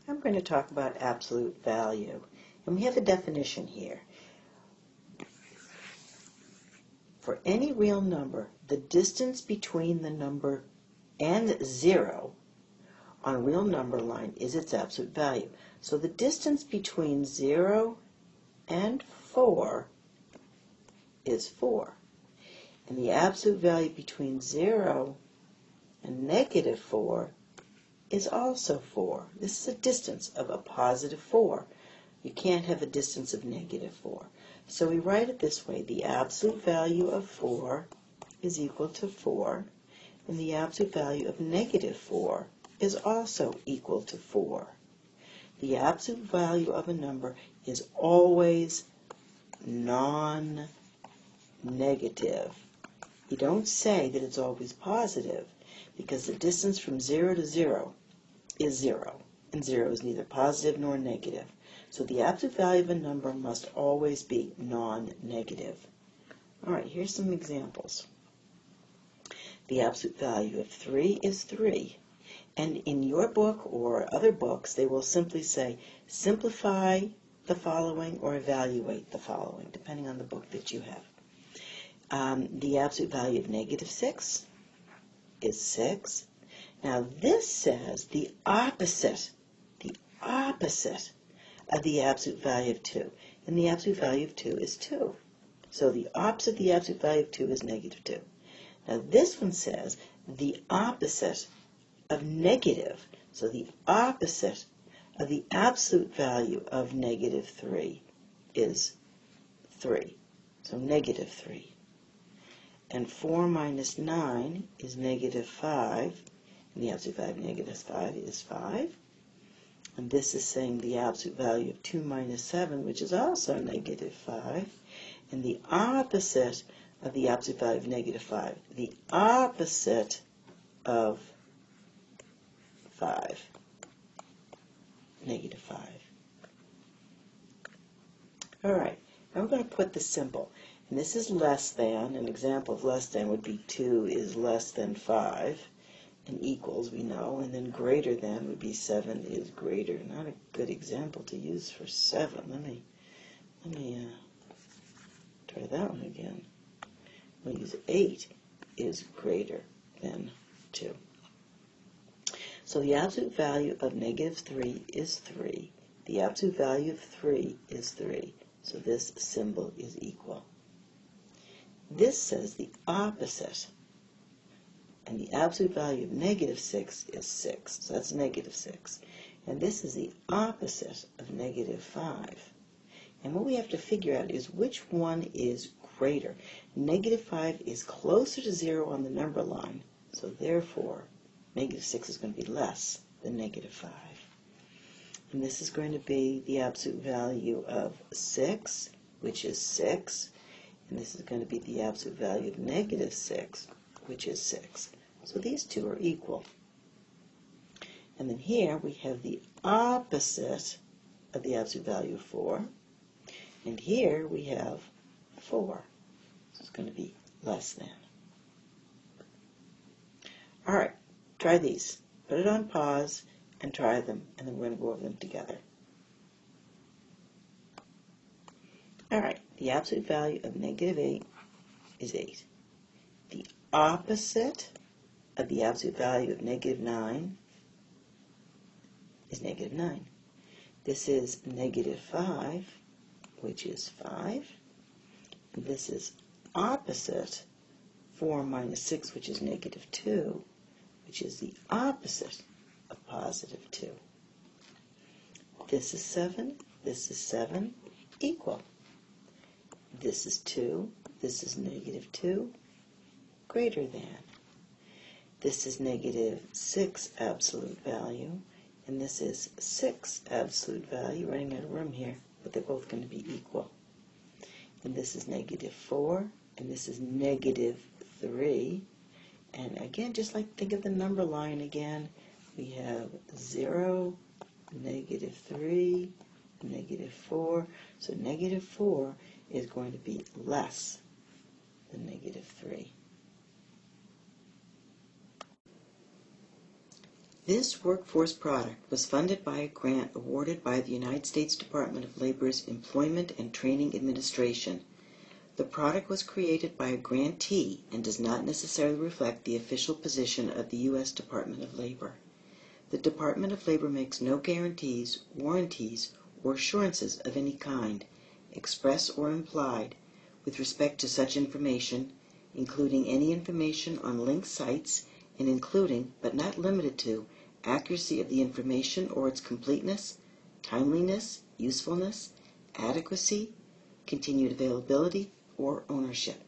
I'm going to talk about absolute value. And we have a definition here. For any real number, the distance between the number and 0 on a real number line is its absolute value. So the distance between 0 and 4 is 4. And the absolute value between 0 and negative 4 is also 4. This is a distance of a positive 4. You can't have a distance of negative 4. So we write it this way. The absolute value of 4 is equal to 4, and the absolute value of negative 4 is also equal to 4. The absolute value of a number is always non-negative. You don't say that it's always positive, because the distance from 0 to 0 is 0, and 0 is neither positive nor negative. So the absolute value of a number must always be non-negative. All right, here's some examples. The absolute value of 3 is 3. And in your book or other books, they will simply say, simplify the following or evaluate the following, depending on the book that you have. The absolute value of negative 6 is 6. Now this says the opposite of the absolute value of 2. And the absolute value of 2 is 2. So the opposite of the absolute value of 2 is negative 2. Now this one says the opposite of negative. So the opposite of the absolute value of negative 3 is 3. So negative 3. And 4 minus 9 is negative 5. And the absolute value of negative 5 is 5. And this is saying the absolute value of 2 minus 7, which is also negative 5. And the opposite of the absolute value of negative 5. The opposite of 5. Negative 5. All right. Now we're going to put the symbol. And this is less than. An example of less than would be 2 is less than 5. And equals, we know. And then greater than would be 7 is greater. Not a good example to use for 7. Let me try that one again. We'll use 8 is greater than 2. So the absolute value of negative 3 is 3. The absolute value of 3 is 3. So this symbol is equal. This says the opposite. And the absolute value of negative 6 is 6. So that's negative 6. And this is the opposite of negative 5. And what we have to figure out is which one is greater. Negative 5 is closer to 0 on the number line. So therefore, negative 6 is going to be less than negative 5. And this is going to be the absolute value of 6, which is 6. And this is going to be the absolute value of negative 6, which is 6. So these two are equal. And then here we have the opposite of the absolute value of 4. And here we have 4. So it's going to be less than. All right, try these. Put it on pause and try them, and then we're going to go over them together. All right, the absolute value of negative 8 is 8. The opposite of the absolute value of negative 9 is negative 9. This is negative 5, which is 5. And this is opposite 4 minus 6, which is negative 2, which is the opposite of positive 2. This is 7, equal. This is 2, this is negative 2, greater than. This is negative 6 absolute value, and this is 6 absolute value. Running out of room here, but they're both going to be equal. And this is negative 4, and this is negative 3. And again, just like think of the number line again, we have 0, negative 3, negative 4. So negative 4 is going to be less than negative 3. This workforce product was funded by a grant awarded by the United States Department of Labor's Employment and Training Administration. The product was created by a grantee and does not necessarily reflect the official position of the U.S. Department of Labor. The Department of Labor makes no guarantees, warranties, or assurances of any kind, express or implied, with respect to such information, including any information on linked sites and including, but not limited to, accuracy of the information or its completeness, timeliness, usefulness, adequacy, continued availability, or ownership.